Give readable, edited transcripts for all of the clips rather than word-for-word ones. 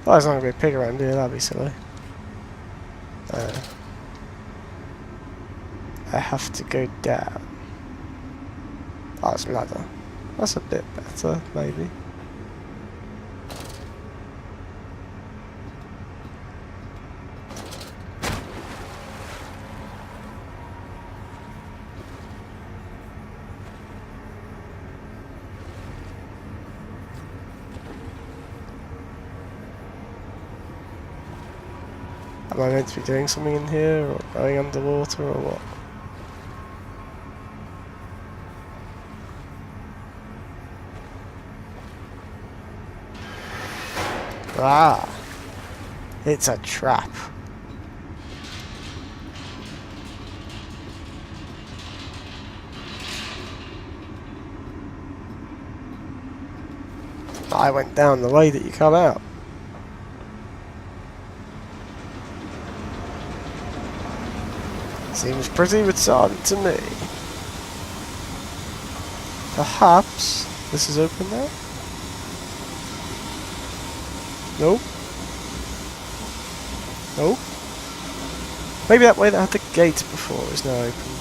Well, there's not going to be a pig around here, that'd be silly. I have to go down. Oh, it's a ladder. That's a bit better, maybe. Am I meant to be doing something in here, or going underwater, or what? Ah! It's a trap. I went down the way that you come out. Seems pretty retarded to me. Perhaps this is open now? Nope. Nope. Maybe that way that had the gate before is now open.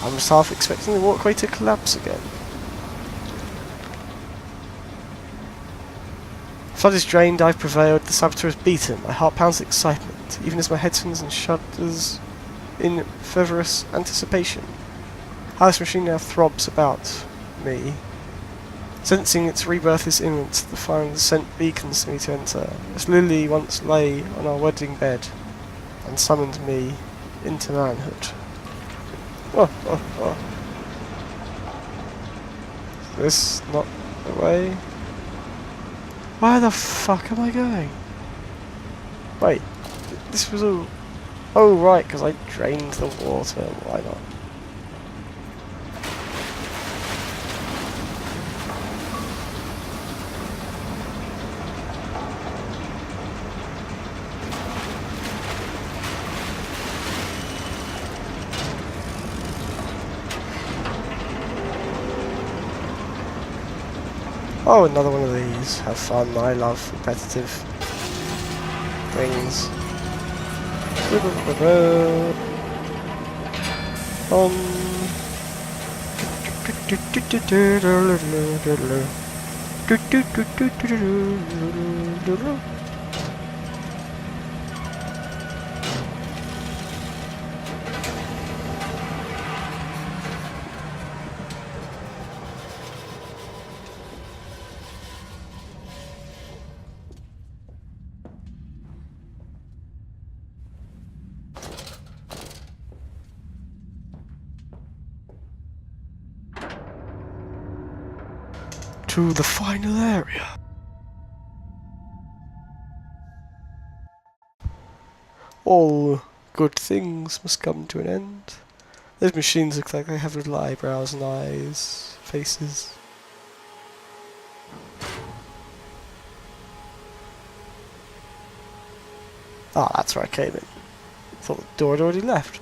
I'm just half expecting the walkway to collapse again. Flood is drained, I've prevailed, the saboteur is beaten, my heart pounds with excitement, even as my head spins and shudders in fervorous anticipation. How this machine now throbs about me. Sensing its rebirth is imminent, the final descent beacons me to enter, as Lily once lay on our wedding bed, and summoned me into manhood. Oh, oh, oh. Is this not the way? Where the fuck am I going? Wait, this was all... Oh right, because I drained the water, why not? Oh, another one of these. Have fun. I love repetitive things. To the final area. All good things must come to an end. Those machines look like they have little eyebrows and eyes, faces. Ah, that's where I came in. Thought the door had already left.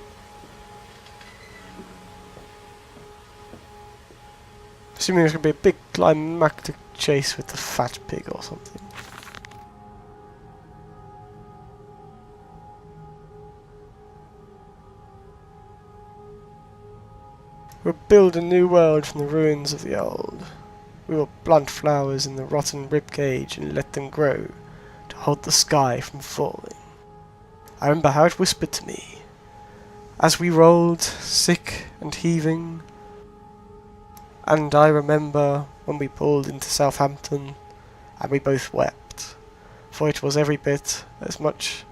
Assuming there's going to be a big climactic chase with the fat pig or something. We'll build a new world from the ruins of the old. We will plant flowers in the rotten ribcage and let them grow to hold the sky from falling. I remember how it whispered to me as we rolled, sick and heaving. And I remember when we pulled into Southampton and we both wept, for it was every bit as much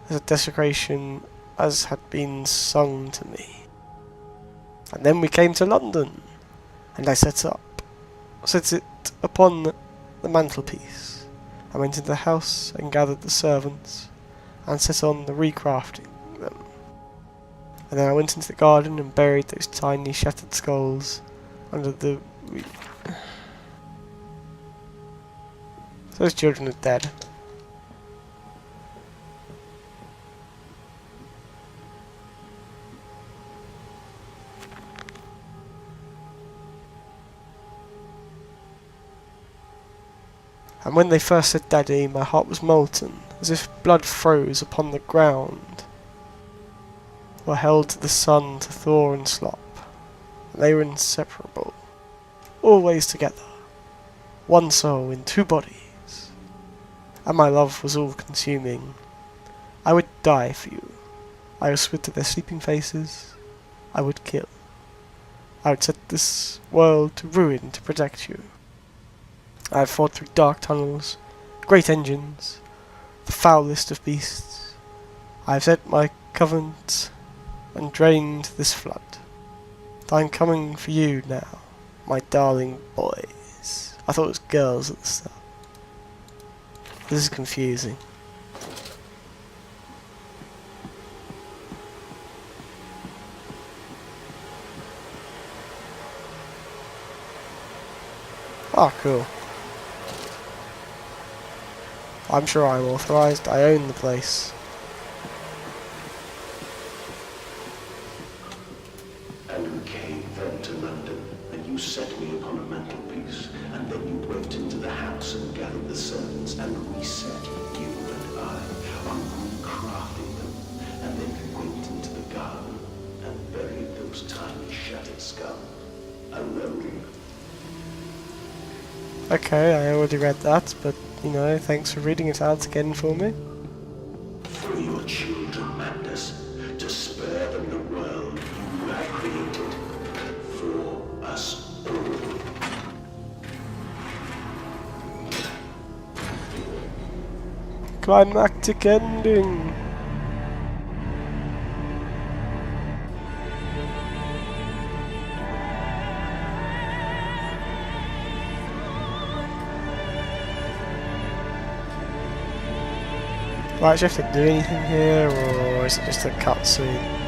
as a desecration as had been sung to me. And then we came to London, and I set it upon the mantelpiece. I went into the house and gathered the servants, and set on the recrafting them. And then I went into the garden and buried those tiny shattered skulls under the... Those children are dead. And when they first said Daddy, my heart was molten, as if blood froze upon the ground. Were held to the sun to thaw and slop, and they were inseparable, always together, one soul in two bodies. And my love was all-consuming. I would die for you. I would spit to their sleeping faces. I would kill. I would set this world to ruin to protect you. I have fought through dark tunnels, great engines, the foulest of beasts. I have set my covenant and drained this flood. I am coming for you now, my darling boys. I thought it was girls at the start. This is confusing. Ah, cool. I'm sure I'm authorised. I own the place. And we came then to London, and you set me upon a mantelpiece, and then you went into the house and gathered the servants, and we set you and I on recrafting them, and then you went into the garden and buried those tiny shattered skulls alone. Okay, I already read that, but, you know, thanks for reading it out again for me. For your children, Mandus, to spare them the world you have created for us all. Climactic ending! Do I actually have to do anything here, or is it just a cutscene?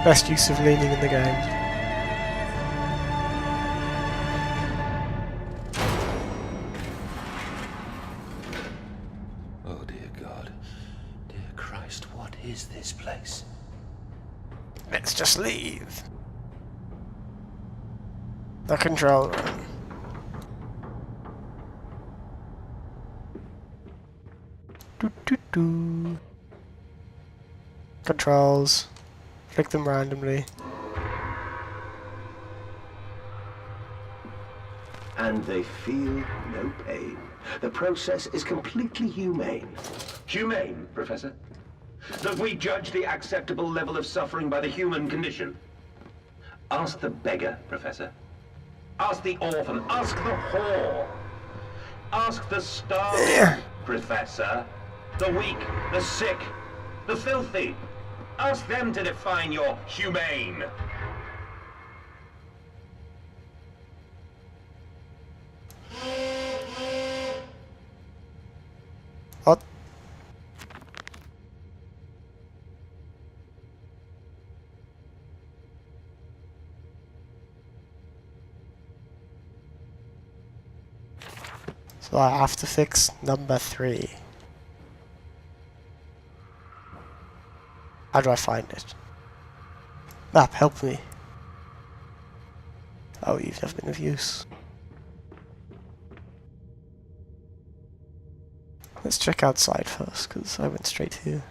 Best use of leaning in the game. Oh dear God, dear Christ, what is this place? Let's just leave. The control room. Doo. Controls. Flick them randomly. And they feel no pain. The process is completely humane. Humane, Professor? That we judge the acceptable level of suffering by the human condition? Ask the beggar, Professor. Ask the orphan. Ask the whore. Ask the starving, Professor. The weak, the sick, the filthy. Ask them to define your humane. What? So I have to fix number 3. How do I find it? Map, help me. Oh, you've never been of use. Let's check outside first, because I went straight here.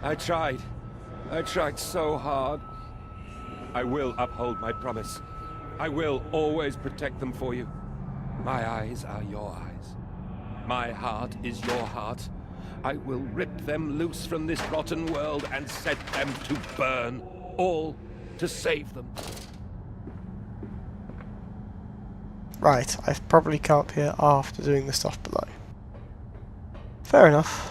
I tried so hard. I will uphold my promise. I will always protect them for you. My eyes are your eyes. My heart is your heart. I will rip them loose from this rotten world and set them to burn. All to save them. Right, I probably come up here after doing the stuff below. Fair enough.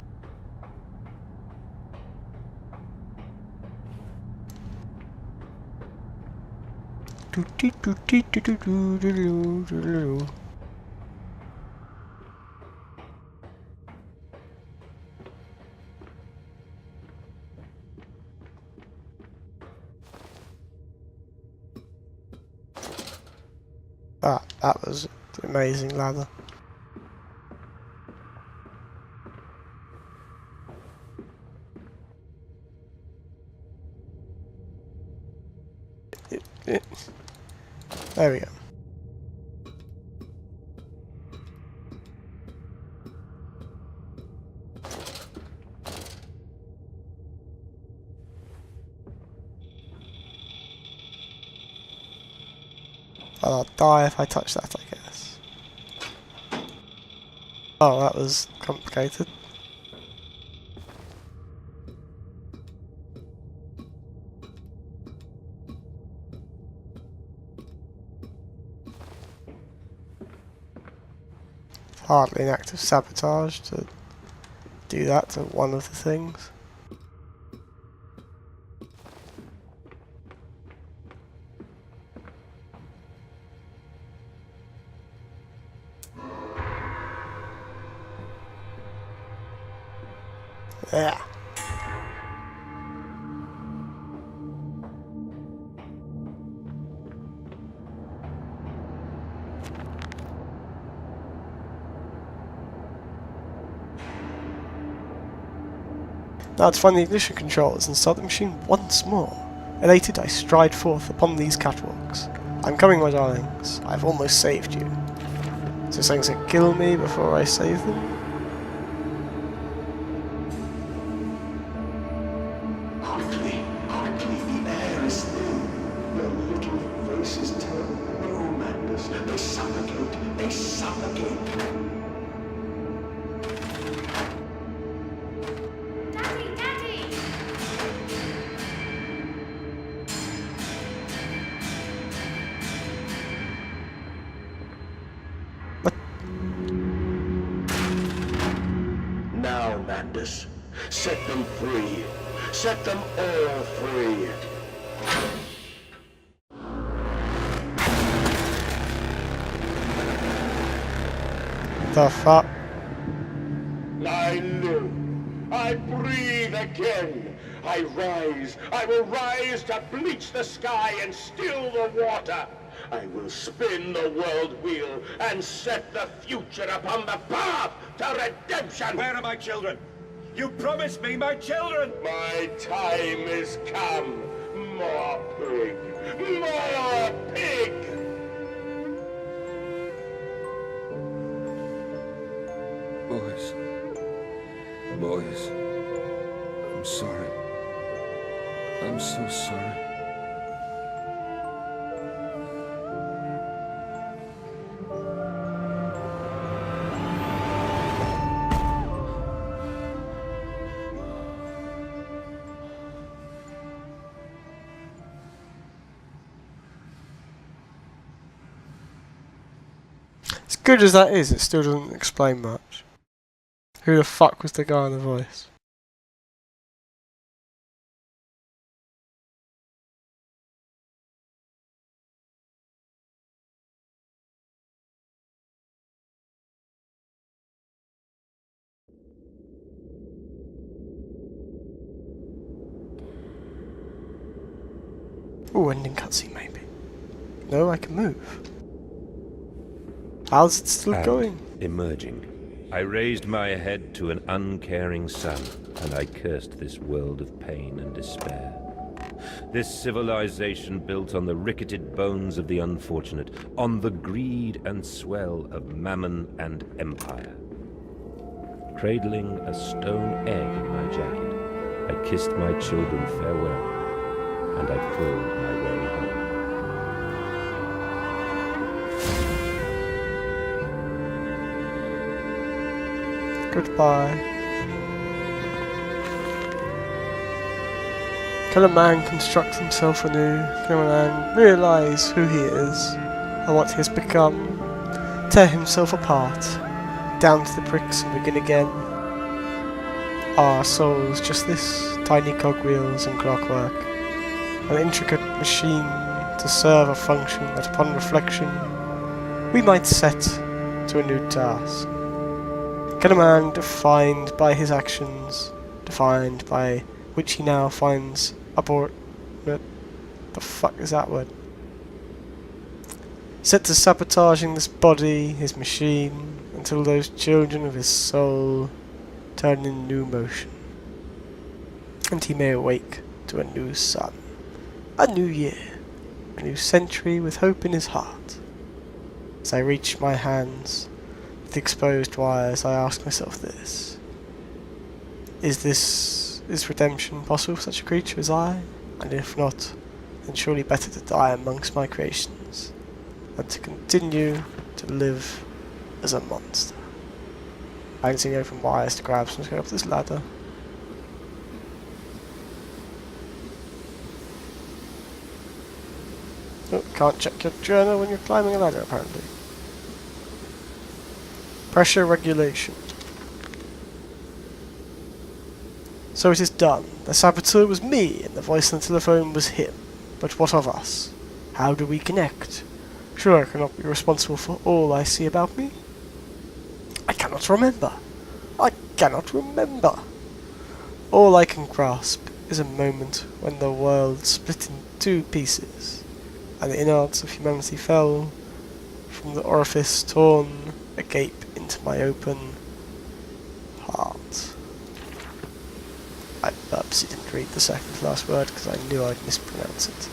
That was an amazing ladder. There we go. I'll die if I touch that, I guess. Oh, that was complicated. Hardly an act of sabotage to do that to one of the things. Yeah. Now to find the ignition controls and start the machine once more. Elated, I stride forth upon these catwalks. I'm coming, my darlings. I've almost saved you. So things that kill me before I save them? Quickly, quickly, the air is thin. Your little voices tell no madness. They suffocate, they suffocate. Daddy, Daddy! Now, Mandus, set them free. Set them all free. The fuck? I live. I breathe again. I rise. I will rise to bleach the sky and still the water. I will spin the world wheel and set the future upon the path to redemption. Where are my children? You promised me my children! My time is come. More pig. More pig. Boys. Boys. I'm sorry. I'm so sorry. As good as that is, it still doesn't explain much. Who the fuck was the guy on the voice? Ooh, ending cutscene maybe. No, I can move. How's it still And going? emerging, I raised my head to an uncaring sun, and I cursed this world of pain and despair. This civilization built on the ricketed bones of the unfortunate, on the greed and swell of mammon and empire. Cradling a stone egg in my jacket, I kissed my children farewell, and I crawled my way home. Goodbye. Can a man construct himself anew? Can a man realise who he is and what he has become? Tear himself apart, down to the bricks and begin again? Are our souls just this? Tiny cogwheels and clockwork, an intricate machine to serve a function that upon reflection we might set to a new task. Can a man defined by his actions, defined by which he now finds abhorrent, the fuck is that word? Set to sabotaging this body, his machine, until those children of his soul turn in new motion, and he may awake to a new sun, a new year, a new century with hope in his heart. As I reach my hands with the exposed wires, I ask myself this: is redemption possible for such a creature as I? And if not, then surely better to die amongst my creations than to continue to live as a monster. I can see the open wires to grab, so I'm just going up this ladder. Oh, can't check your journal when you're climbing a ladder, apparently. Pressure regulation. So it is done. The saboteur was me, and the voice on the telephone was him. But what of us? How do we connect? Sure, I cannot be responsible for all I see about me. I cannot remember. I cannot remember. All I can grasp is a moment when the world split in two pieces, and the innards of humanity fell from the orifice torn agape into my open heart. I purposely didn't read the second to last word because I knew I'd mispronounce it.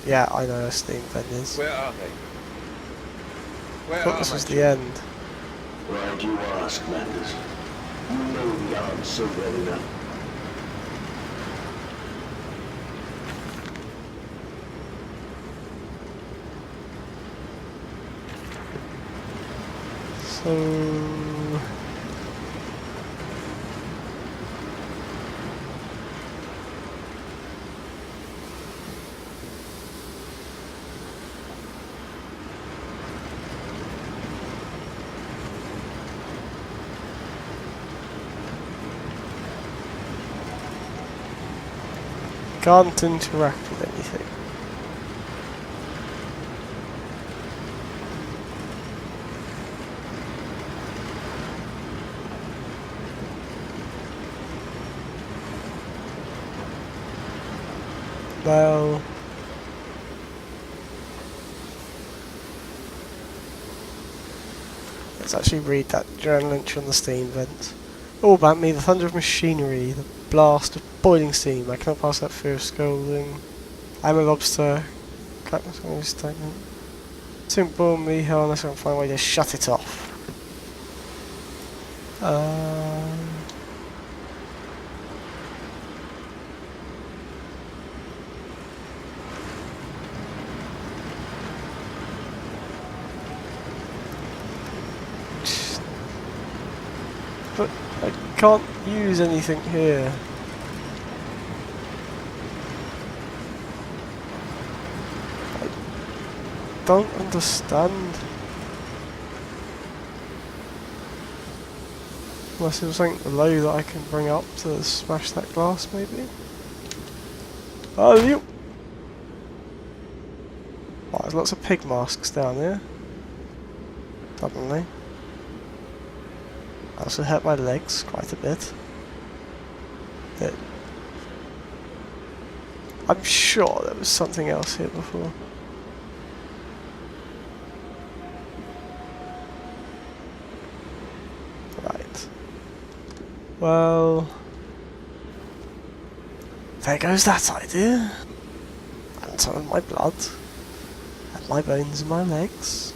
Yeah, I know where Steam Ven is. Where are they? I Where thought are this my was the children? end. Why do you ask, Mandus? You know the answer well enough. So... can't interact with anything. Well... let's actually read that journal entry on the steam vent. All about me, the thunder of machinery, the blast of boiling steam. I cannot pass that fear of scolding. I'm a lobster. Stagnant. Soon bore me hell unless I can find a way to shut it off. But I can't use anything here. I don't understand. Unless there was something below that I can bring up to smash that glass, maybe? Oh, you! Oh, there's lots of pig masks down there. Suddenly. I also hurt my legs quite a bit. I'm sure there was something else here before. Right. Well... there goes that idea. And some of my blood. And my bones in my legs.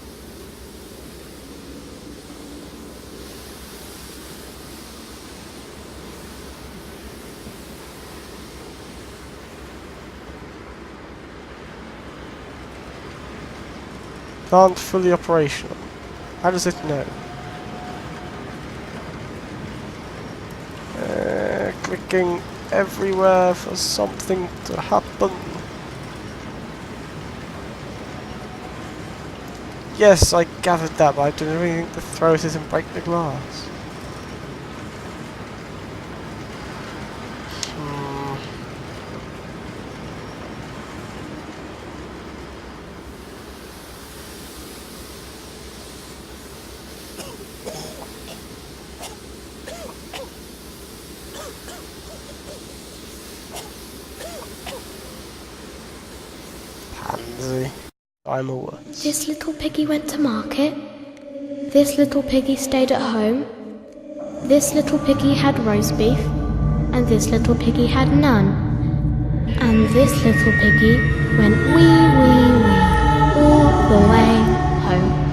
Plant fully operational. How does it know? Clicking everywhere for something to happen. Yes, I gathered that, but I didn't really think to throw it and break the glass. Pansy. I'm a wuss. This little piggy went to market. This little piggy stayed at home. This little piggy had roast beef. And this little piggy had none. And this little piggy went wee, wee, wee all the way home.